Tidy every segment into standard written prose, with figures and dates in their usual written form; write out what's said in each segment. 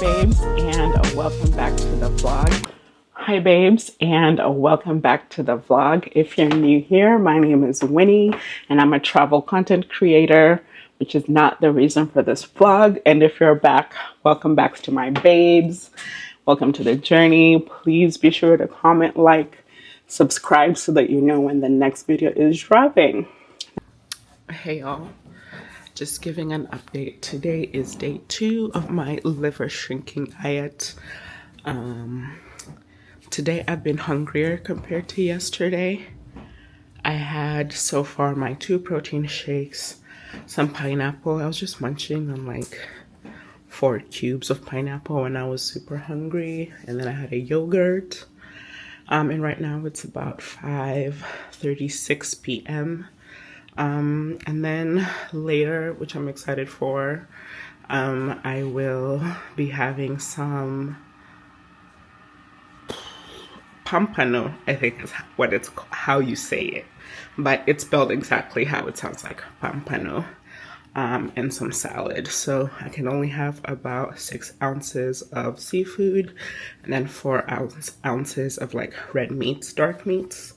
babes, and welcome back to the vlog. Hi babes, and welcome back to the vlog. If you're new here, my name is Winnie and I'm a travel content creator, which is not the reason for this vlog. And if you're back, welcome back to my babes. Welcome to the journey. Please be sure to comment, like, subscribe so that you know when the next video is dropping. Hey y'all. Just giving an update. Today is day 2 of my liver shrinking diet. Today I've been hungrier compared to yesterday. I had so far my 2 protein shakes, some pineapple. I was just munching on like 4 cubes of pineapple when I was super hungry. And then I had a yogurt. And right now it's about 5:36 p.m. And then later, which I'm excited for, I will be having some pampano, I think is what it's how you say it, but it's spelled exactly how it sounds like, pampano, and some salad. So I can only have about 6 ounces of seafood and then 4 ounces of like red meats, dark meats.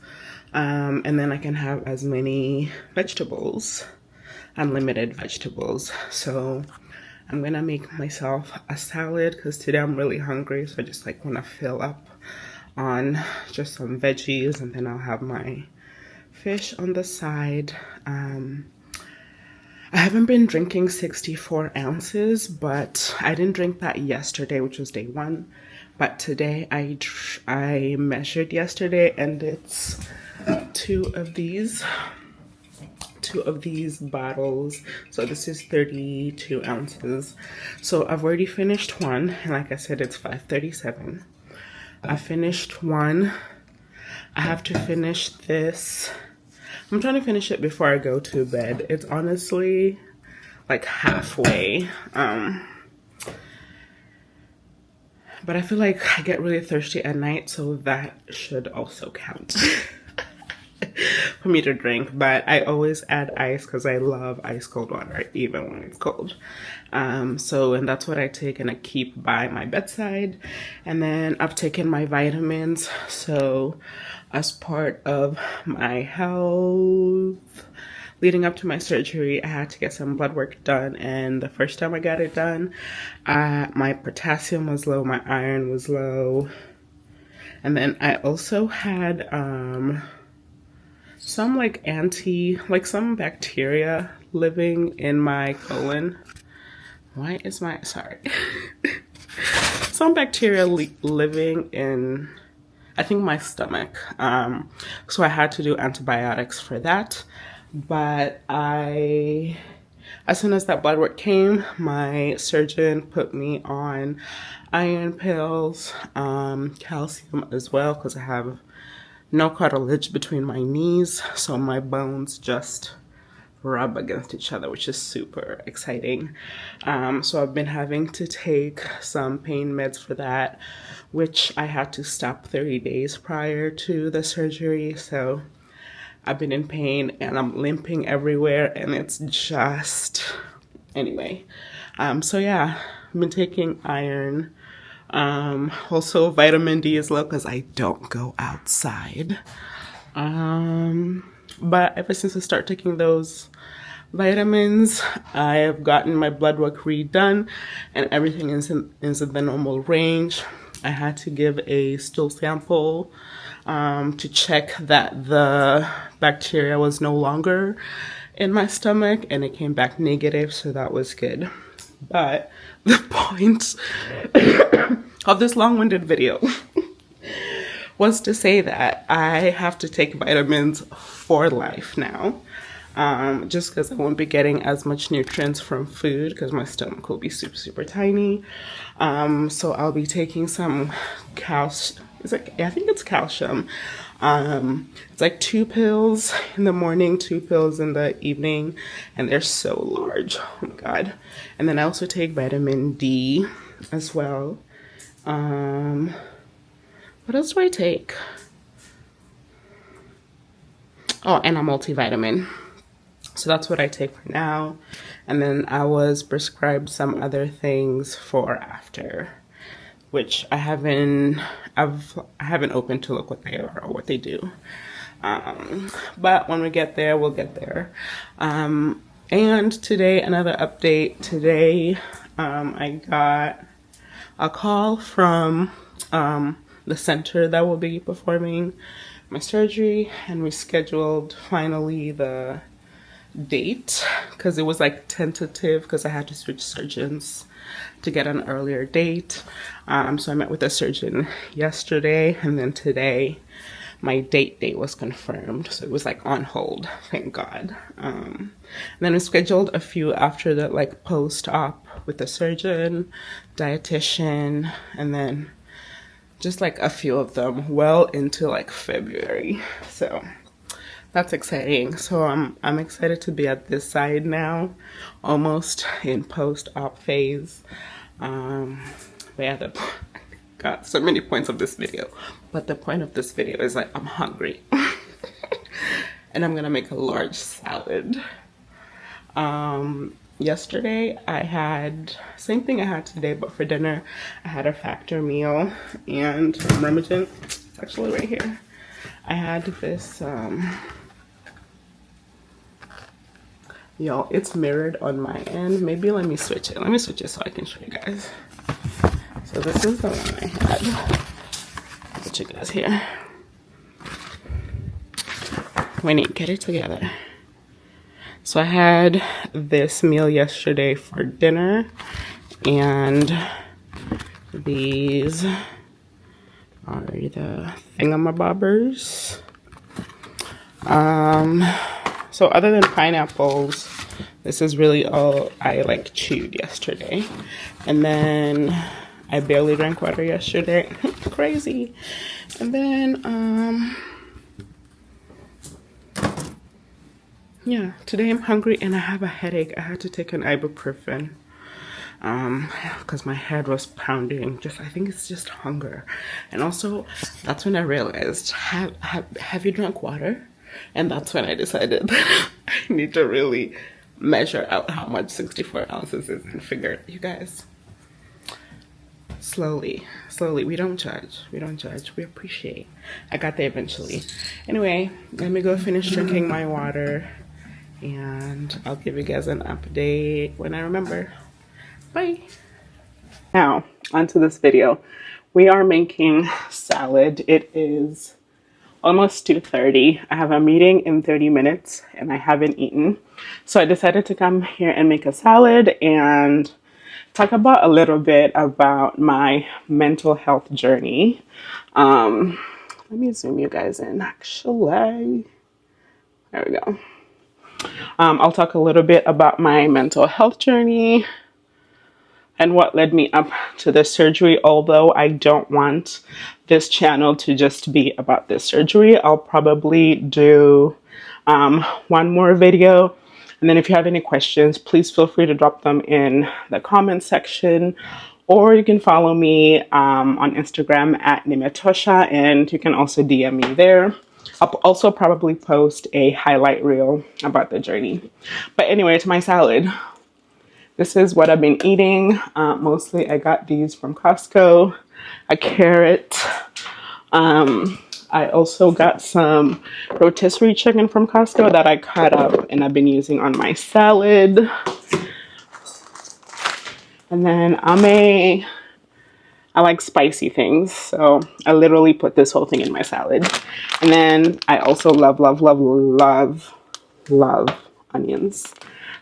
And then I can have as many vegetables, unlimited vegetables. So I'm gonna make myself a salad because today I'm really hungry. So I just like want to fill up on just some veggies, and then I'll have my fish on the side. I haven't been drinking 64 ounces, but I didn't drink that yesterday, which was day 1. But today I measured yesterday, and it's 2 of these bottles. So this is 32 ounces. So I've already finished one, and like I said, it's 5:37. I finished one. I have to finish this. I'm trying to finish it before I go to bed. It's honestly like halfway. But I feel like I get really thirsty at night, so that should also count for me to drink. But I always add ice because I love ice cold water even when it's cold. And that's what I take and I keep by my bedside. And then I've taken my vitamins. So as part of my health leading up to my surgery, I had to get some blood work done, and the first time I got it done, my potassium was low, my iron was low, and then I also had some some bacteria living in my colon. Why is my, sorry. Some bacteria living in, I think, my stomach. So I had to do antibiotics for that. But as soon as that blood work came, my surgeon put me on iron pills, calcium as well, because I have no cartilage between my knees, so my bones just rub against each other, which is super exciting. So I've been having to take some pain meds for that, which I had to stop 30 days prior to the surgery. So I've been in pain and I'm limping everywhere, and it's just, anyway. So yeah, I've been taking iron. Also vitamin D is low because I don't go outside. But ever since I start taking those vitamins, I have gotten my blood work redone and everything is in the normal range. I had to give a stool sample to check that the bacteria was no longer in my stomach, and it came back negative, so that was good. But the point of this long-winded video was to say that I have to take vitamins for life now, just because I won't be getting as much nutrients from food because my stomach will be super, super tiny. So I'll be taking some calcium. I think it's calcium. It's like 2 pills in the morning, 2 pills in the evening, and they're so large. Oh my god. And then I also take vitamin D as well. What else do I take? Oh, and a multivitamin. So that's what I take for now. And then I was prescribed some other things for after, which I haven't opened to look what they are or what they do. But when we get there, we'll get there. And today, another update. Today, I got a call from the center that will be performing my surgery, and we scheduled finally the date because it was like tentative because I had to switch surgeons to get an earlier date. So I met with a surgeon yesterday, and then today my date was confirmed, so it was like on hold, thank God. And then we scheduled a few after that, like post-op with the surgeon, dietitian, and then just like a few of them well into like February. So that's exciting. So I'm excited to be at this side now, almost in post-op phase. But yeah, got so many points of this video, but the point of this video is like I'm hungry and I'm gonna make a large salad. Yesterday I had same thing I had today, but for dinner I had a factor meal, and I'm rummaging, it's actually right here. I had this y'all, it's mirrored on my end. Maybe let me switch it so I can show you guys. So this is the one I had. Put you guys here. Winnie, get it together. So I had this meal yesterday for dinner, and these are the thingamabobbers. So other than pineapples, this is really all I like chewed yesterday. And then I barely drank water yesterday. Crazy. And then, yeah, today I'm hungry and I have a headache. I had to take an ibuprofen because my head was pounding. I think it's just hunger. And also, that's when I realized, have you drunk water? And that's when I decided that I need to really measure out how much 64 ounces is and figure, you guys, slowly, we don't judge, we appreciate. I got there eventually. Anyway, let me go finish drinking my water, and I'll give you guys an update when I remember. Bye. Now, onto this video. We are making salad. It is almost 2:30. I have a meeting in 30 minutes and I haven't eaten. So I decided to come here and make a salad and talk about a little bit about my mental health journey. Let me zoom you guys in actually. There we go. I'll talk a little bit about my mental health journey and what led me up to this surgery, although I don't want this channel to just be about this surgery. I'll probably do one more video, and then if you have any questions, please feel free to drop them in the comment section, or you can follow me on Instagram at Nimetosha, and you can also DM me there. I'll also probably post a highlight reel about the journey. But anyway, to my salad. This is what I've been eating. Mostly I got these from Costco. A carrot. I also got some rotisserie chicken from Costco that I cut up and I've been using on my salad. And then I like spicy things, so I literally put this whole thing in my salad. And then I also love onions.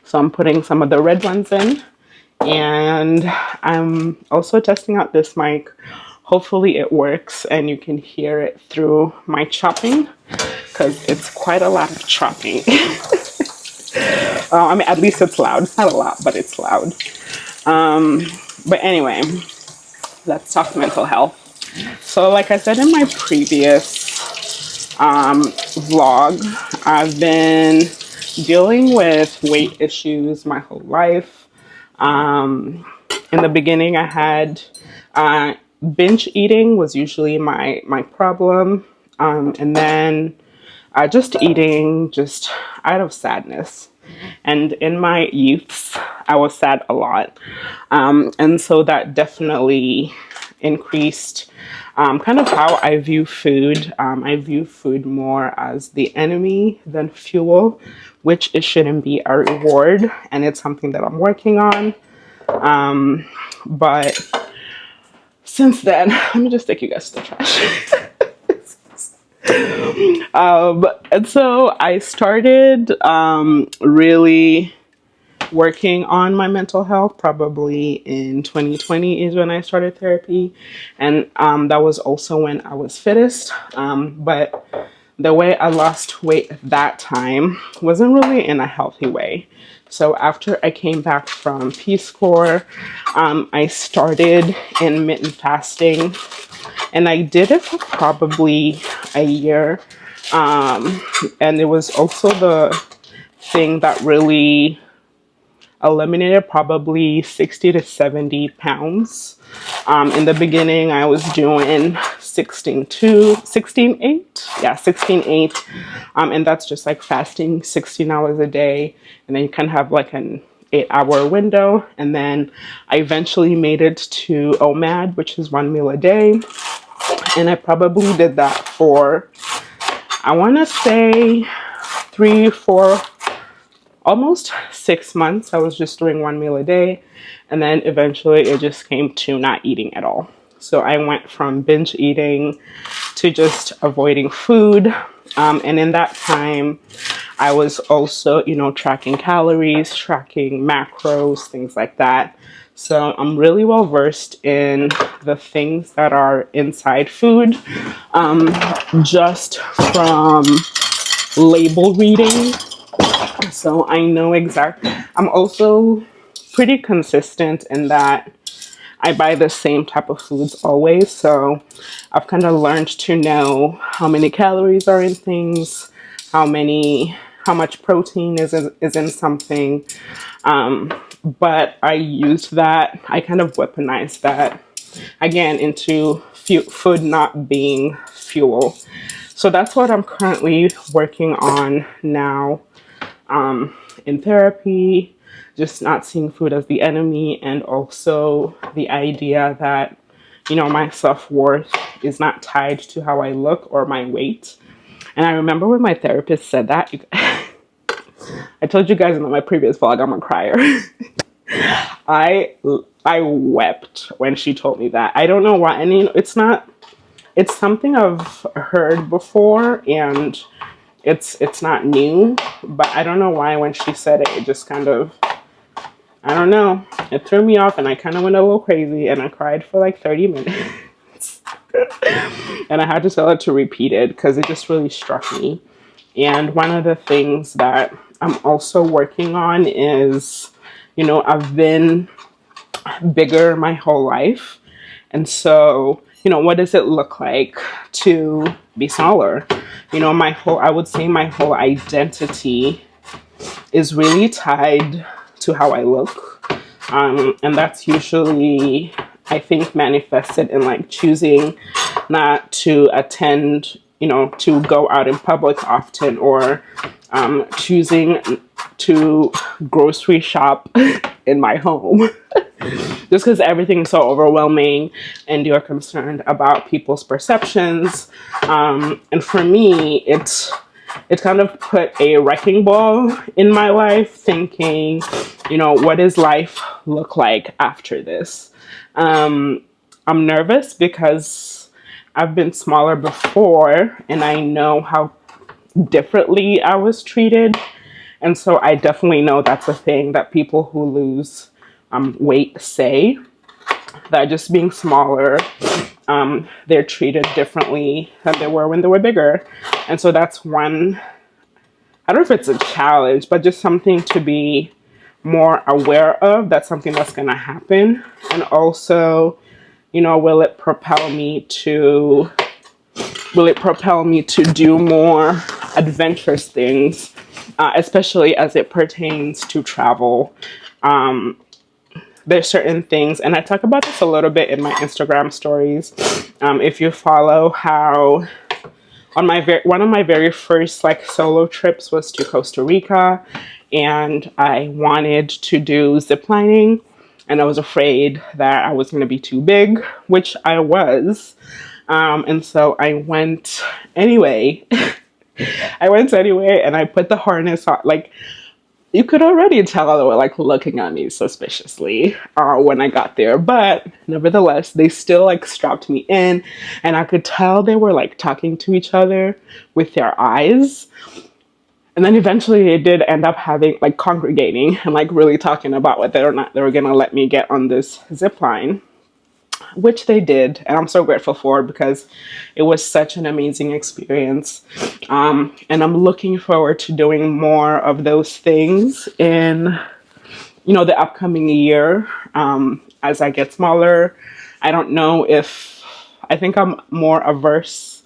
So I'm putting some of the red ones in, and I'm also testing out this mic. Hopefully it works and you can hear it through my chopping, because it's quite a lot of chopping. I mean, at least it's loud. It's not a lot, but it's loud. But anyway, let's talk mental health. So like I said in my previous vlog, I've been dealing with weight issues my whole life. In the beginning, I had binge eating was usually my problem, and then just eating just out of sadness. And in my youths, I was sad a lot. And so that definitely increased kind of how I view food. I view food more as the enemy than fuel, which it shouldn't be a reward. And it's something that I'm working on. But since then, let me just take you guys to the trash. And so I started really working on my mental health probably in 2020 is when I started therapy. And that was also when I was fittest. But the way I lost weight at that time wasn't really in a healthy way. So after I came back from Peace Corps, I started intermittent fasting, and I did it for probably a year. And it was also the thing that really eliminated probably 60 to 70 pounds. In the beginning, I was doing 16:8. Yeah, 16:8. And that's just like fasting 16 hours a day. And then you kind of have like an 8-hour window. And then I eventually made it to OMAD, which is 1 meal a day. And I probably did that for, I want to say 3, 4, almost 6 months. I was just doing 1 meal a day. And then eventually it just came to not eating at all. So I went from binge eating to just avoiding food. And in that time, I was also, tracking calories, tracking macros, things like that. So I'm really well versed in the things that are inside food, just from label reading. So I know exactly. I'm also pretty consistent in that I buy the same type of foods always. So I've kind of learned to know how many calories are in things, how much protein is in something. But I used that, I kind of weaponized that again into food not being fuel. So that's what I'm currently working on now, in therapy, just not seeing food as the enemy, and also the idea that, my self-worth is not tied to how I look or my weight. And I remember when my therapist said that, I told you guys in my previous vlog, I'm a crier. I wept when she told me that. I don't know why. I mean, it's something I've heard before, and it's not new, but I don't know why when she said it, it just kind of, I don't know, it threw me off, and I kind of went a little crazy, and I cried for like 30 minutes. And I had to tell her to repeat it because it just really struck me. And one of the things that I'm also working on is, I've been bigger my whole life. And so, what does it look like to be smaller? I would say my whole identity is really tied to how I look. And that's usually, I think, manifested in like choosing not to attend, to go out in public often, or choosing to grocery shop in my home. Just because everything is so overwhelming and you're concerned about people's perceptions. And for me, it's kind of put a wrecking ball in my life, thinking, what does life look like after this? I'm nervous because I've been smaller before, and I know how differently I was treated. And so I definitely know that's a thing that people who lose weight say, that just being smaller, they're treated differently than they were when they were bigger. And so that's one, I don't know if it's a challenge, but just something to be more aware of. That's something that's going to happen. And also, will it propel me to do more adventurous things, especially as it pertains to travel? There's certain things, and I talk about this a little bit in my Instagram stories. If you follow how on one of my very first like solo trips was to Costa Rica, and I wanted to do zip lining, and I was afraid that I was going to be too big, which I was. And so I went anyway. I went anyway, and I put the harness on. Like, you could already tell they were like looking at me suspiciously when I got there, but nevertheless, they still like strapped me in, and I could tell they were like talking to each other with their eyes. And then eventually they did end up having like congregating and like really talking about whether or not they were gonna let me get on this zip line, which they did, and I'm so grateful for, because it was such an amazing experience. And I'm looking forward to doing more of those things in, you know, the upcoming year. As I get smaller, I don't know if, I think I'm more averse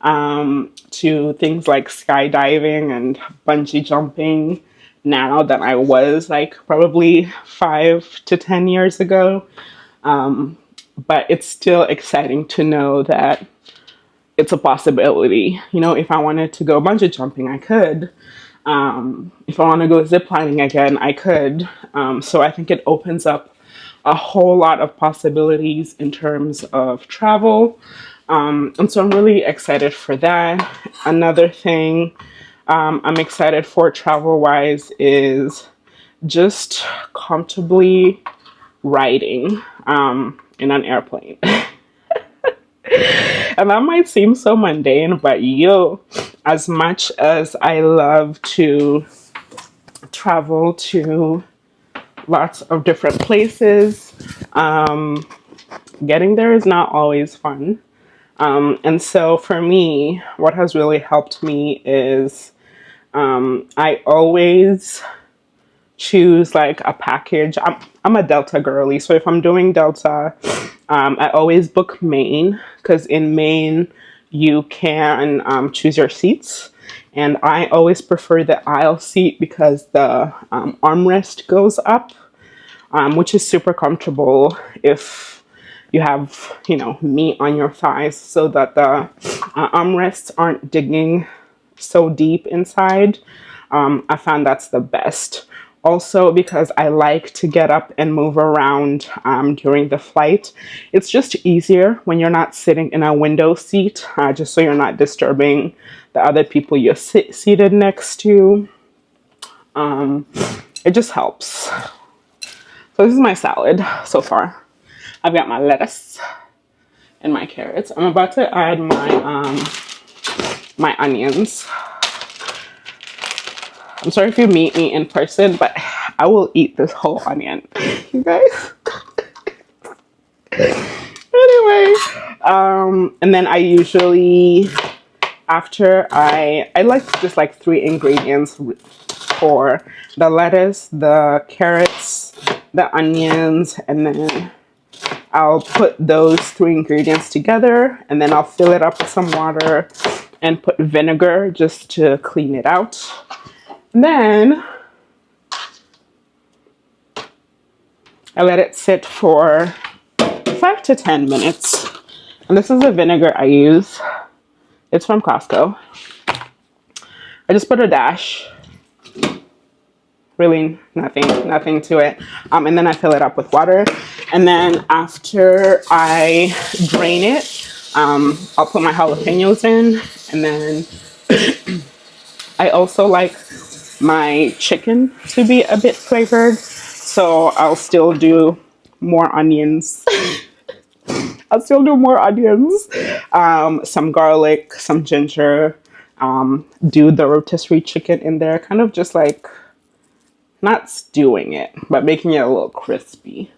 to things like skydiving and bungee jumping now than I was like probably 5 to 10 years ago. But it's still exciting to know that it's a possibility. You know, if I wanted to go bungee jumping, I could. If I want to go ziplining again, I could. So I think it opens up a whole lot of possibilities in terms of travel. And so I'm really excited for that. Another thing I'm excited for travel-wise is just comfortably riding in an airplane. And that might seem so mundane, but as much as I love to travel to lots of different places, getting there is not always fun. And so for me, what has really helped me is I always choose like a package. I'm a Delta girly, so if I'm doing Delta, I always book Maine, because in Maine you can choose your seats, and I always prefer the aisle seat because the armrest goes up, which is super comfortable if you have, you know, meat on your thighs, so that the armrests aren't digging so deep inside. I found that's the best. Also, because I like to get up and move around during the flight. It's just easier when you're not sitting in a window seat, just so you're not disturbing the other people you're seated next to. It just helps. So this is my salad so far. I've got my lettuce and my carrots. I'm about to add my onions. I'm sorry if you meet me in person, but I will eat this whole onion, you guys. Anyway, and then I usually, after I like just like 3 ingredients for the lettuce, the carrots, the onions, and then I'll put those 3 ingredients together, and then I'll fill it up with some water and put vinegar just to clean it out. Then I let it sit for 5 to 10 minutes. And this is the vinegar I use. It's from Costco. I just put a dash. Really nothing to it. And then I fill it up with water. And then after I drain it, I'll put my jalapenos in. And then I also like my chicken to be a bit flavored, so I'll still do more onions. Some garlic, some ginger, do the rotisserie chicken in there, kind of just like not stewing it, but making it a little crispy.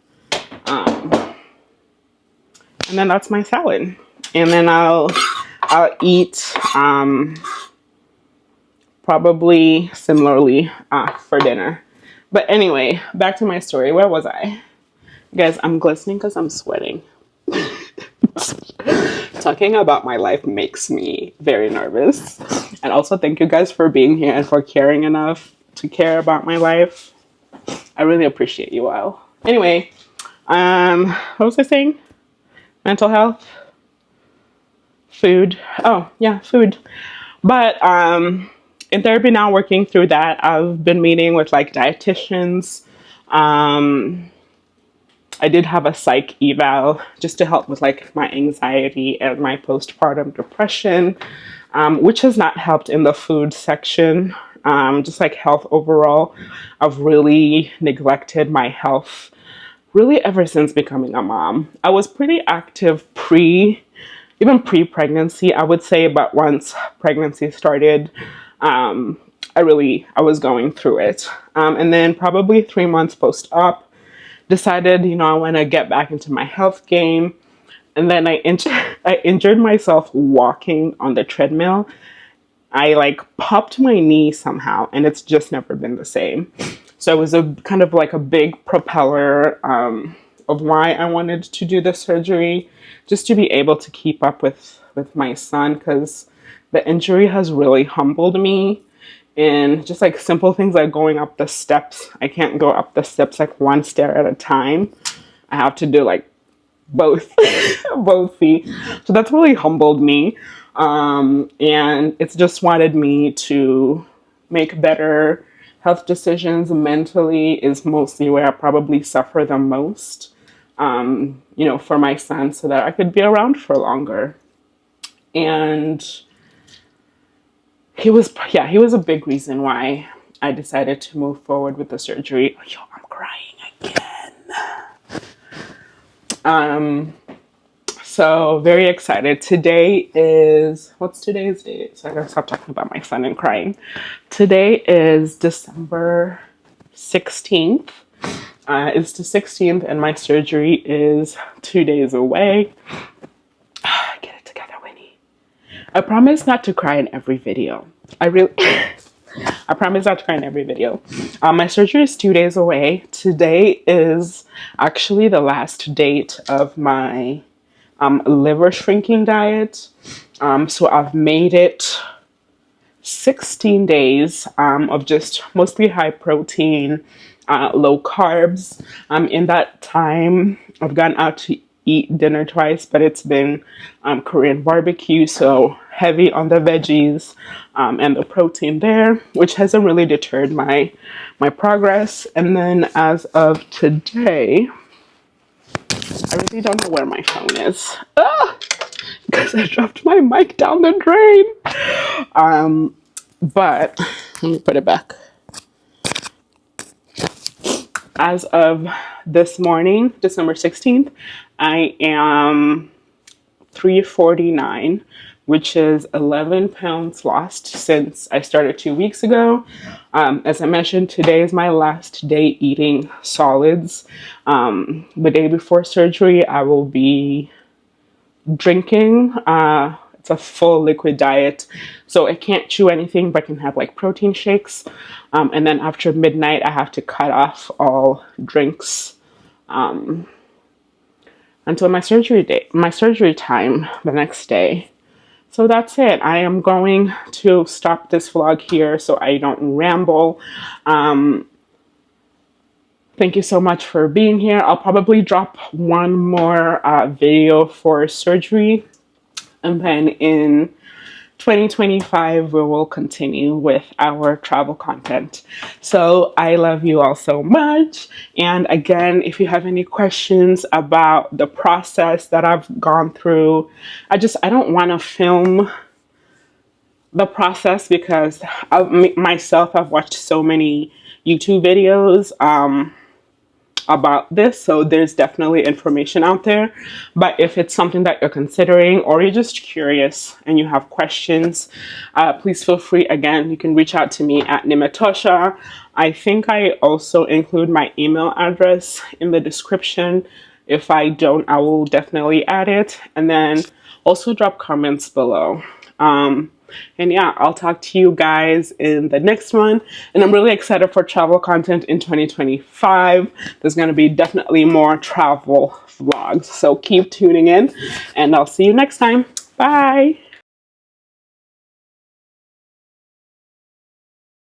And then that's my salad. And then I'll eat probably similarly for dinner. But anyway, back to my story. Where was I? Guys, I'm glistening because I'm sweating. Talking about my life makes me very nervous. And also thank you guys for being here and for caring enough to care about my life. I really appreciate you all. Anyway, what was I saying? Mental health. Food. Oh, yeah, food. But in therapy now, working through that, I've been meeting with like dietitians. Um, I did have a psych eval just to help with like my anxiety and my postpartum depression, which has not helped in the food section. Just like health overall, I've really neglected my health really ever since becoming a mom. I was pretty active even pre-pregnancy, I would say, but once pregnancy started, I was going through it. And then probably 3 months post-op, decided, I want to get back into my health game. And then I injured myself walking on the treadmill. I like popped my knee somehow, and it's just never been the same. So it was a kind of like a big propeller of why I wanted to do the surgery, just to be able to keep up with my son, because the injury has really humbled me. And just like simple things like going up the steps. I can't go up the steps like one stair at a time. I have to do like both, both feet. So that's really humbled me. And it's just wanted me to make better health decisions. Mentally is mostly where I probably suffer the most, for my son, so that I could be around for longer. And he was a big reason why I decided to move forward with the surgery. Yo, I'm crying again. So very excited. What's today's date? So I gotta stop talking about my son and crying. Today is December 16th. It's the 16th and my surgery is 2 days away. Get it together, Winnie. I promise not to cry in every video. I promise not to cry in every video. My surgery is 2 days away. Today is actually the last date of my liver shrinking diet. So I've made it 16 days of just mostly high protein, low carbs. In that time, I've gone out to eat dinner twice, but it's been Korean barbecue, so heavy on the veggies and the protein there, which hasn't really deterred my progress. And then as of today, I really don't know where my phone is. Because I dropped my mic down the drain. But let me put it back. As of this morning, December 16th, I am 349, which is 11 pounds lost since I started 2 weeks ago. As I mentioned, today is my last day eating solids. The day before surgery, I will be drinking. It's a full liquid diet, so I can't chew anything, but I can have like protein shakes. And then after midnight, I have to cut off all drinks until my surgery time the next day. So that's it. I am going to stop this vlog here so I don't ramble. Thank you so much for being here. I'll probably drop one more video for surgery, and then in 2025 we will continue with our travel content. So I love you all so much, and again, if you have any questions about the process that I've gone through, I don't want to film the process because I've watched so many YouTube videos about this, so there's definitely information out there. But if it's something that you're considering, or you're just curious and you have questions, please feel free. Again, you can reach out to me at Nimetosha. I think I also include my email address in the description. If I don't, I will definitely add it, and then also drop comments below. And yeah, I'll talk to you guys in the next one. And I'm really excited for travel content in 2025. There's going to be definitely more travel vlogs. So keep tuning in, and I'll see you next time. Bye.